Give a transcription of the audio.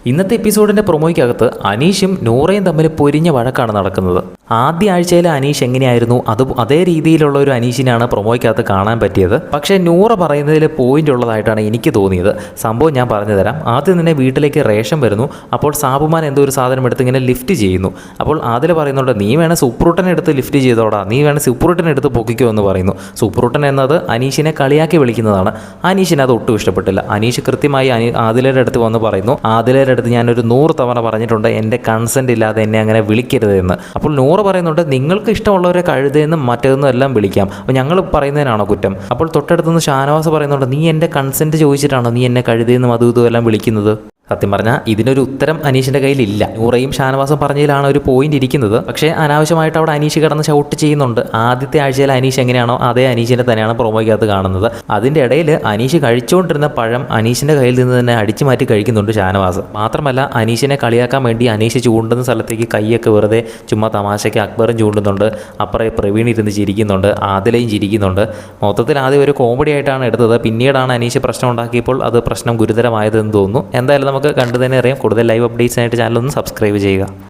ഇന്നത്തെ എപ്പിസോഡിൻ്റെ പ്രൊമോയ്ക്കകത്ത് അനീഷും നൂറയും തമ്മിൽ പൊരിഞ്ഞ വഴക്കാണ് നടക്കുന്നത്. ആദ്യ ആഴ്ചയിൽ അനീഷ് എങ്ങനെയായിരുന്നു അതേ രീതിയിലുള്ള ഒരു അനീഷിനാണ് പ്രൊമോയ്ക്കകത്ത് കാണാൻ പറ്റിയത്. പക്ഷേ നൂറ പറയുന്നതിൽ പോയിന്റ് ഉള്ളതായിട്ടാണ് എനിക്ക് തോന്നിയത്. സംഭവം ഞാൻ പറഞ്ഞു തരാം. ആദ്യം തന്നെ വീട്ടിലേക്ക് റേഷൻ വരുന്നു. അപ്പോൾ സാബുമാൻ എന്തോ ഒരു സാധനം എടുത്ത് ഇങ്ങനെ ലിഫ്റ്റ് ചെയ്യുന്നു. അപ്പോൾ അതിൽ പറയുന്നുണ്ട്, നീ വേണേൽ സൂപ്പറൂട്ടനെ എടുത്ത് ലിഫ്റ്റ് ചെയ്തോടാ, നീ വേണേൽ സൂപ്പറൂട്ടനെ എടുത്ത് പൊക്കിക്കോ എന്ന് പറയുന്നു. സൂപ്പറൂട്ടൻ എന്നത് അനീഷിനെ കളിയാക്കി വിളിക്കുന്നതാണ്. അനീഷിന് അത് ഒട്ടും ഇഷ്ടപ്പെട്ടില്ല. അനീഷ് കൃത്യമായി ആദിലയുടെ അടുത്ത് വന്ന് പറയുന്നു, ആദിലയുടെ അടുത്ത് ഞാനൊരു 100 തവണ പറഞ്ഞിട്ടുണ്ട് എൻ്റെ കൺസെൻറ്റ് ഇല്ലാതെ എന്നെ അങ്ങനെ വിളിക്കരുതെന്ന്. അപ്പോൾ നൂറ് പറയുന്നുണ്ട്, നിങ്ങൾക്ക് ഇഷ്ടമുള്ളവരെ കഴുതെന്നും മറ്റേതെന്നും എല്ലാം വിളിക്കാം, അപ്പോൾ ഞങ്ങൾ പറയുന്നതിനാണോ കുറ്റം? അപ്പോൾ തൊട്ടടുത്തുനിന്ന് ഷാനവാസ് പറയുന്നുണ്ട്, നീ എൻ്റെ കൺസെൻറ്റ് ചോദിച്ചിട്ടാണോ നീ എന്നെ കഴുതെന്നും അതും ഇതും എല്ലാം വിളിക്കുന്നത്? സത്യം പറഞ്ഞാൽ ഇതിനൊരു ഉത്തരം അനീഷിൻ്റെ കയ്യിലില്ല. നൂറയും ഷാനവാസും പറഞ്ഞതിലാണ് ഒരു പോയിന്റ് ഇരിക്കുന്നത്. പക്ഷേ അനാവശ്യമായിട്ട് അവിടെ അനീഷ് കിടന്ന് ഷൗട്ട് ചെയ്യുന്നുണ്ട്. ആദ്യത്തെ ആഴ്ചയിൽ അനീഷ് എങ്ങനെയാണോ അതേ അനീഷിനെ തന്നെയാണ് പ്രൊമോയ്ക്കകത്ത് കാണുന്നത്. അതിൻ്റെ ഇടയിൽ അനീഷ് കഴിച്ചുകൊണ്ടിരുന്ന പഴം അനീഷിൻ്റെ കയ്യിൽ നിന്ന് തന്നെ അടിച്ചു മാറ്റി കഴിക്കുന്നുണ്ട് ഷാനവാസ്. മാത്രമല്ല അനീഷിനെ കളിയാക്കാൻ വേണ്ടി അനീഷ് ചൂണ്ടുന്ന സ്ഥലത്തേക്ക് കൈയൊക്കെ വെറുതെ ചുമ്മാ തമാശയ്ക്ക് അക്ബറും ചൂണ്ടുന്നുണ്ട്. അപ്പുറം പ്രവീൺ ഇരുന്ന് ചിരിക്കുന്നുണ്ട്, ആദിലയും ചിരിക്കുന്നുണ്ട്. മൊത്തത്തിൽ ആദ്യം ഒരു കോമഡി ആയിട്ടാണ് എടുത്തത്. പിന്നീടാണ് അനീഷ് പ്രശ്നം ഉണ്ടാക്കിയപ്പോൾ അത് പ്രശ്നം ഗുരുതരമായതെന്ന് തോന്നുന്നു. എന്തായാലും നമുക്ക് കണ്ടു തന്നെ അറിയാം. കൂടുതൽ ലൈവ് അപ്ഡേറ്റ്സിനായിട്ട് ചാനൽ ഒന്ന് സബ്സ്ക്രൈബ് ചെയ്യുക.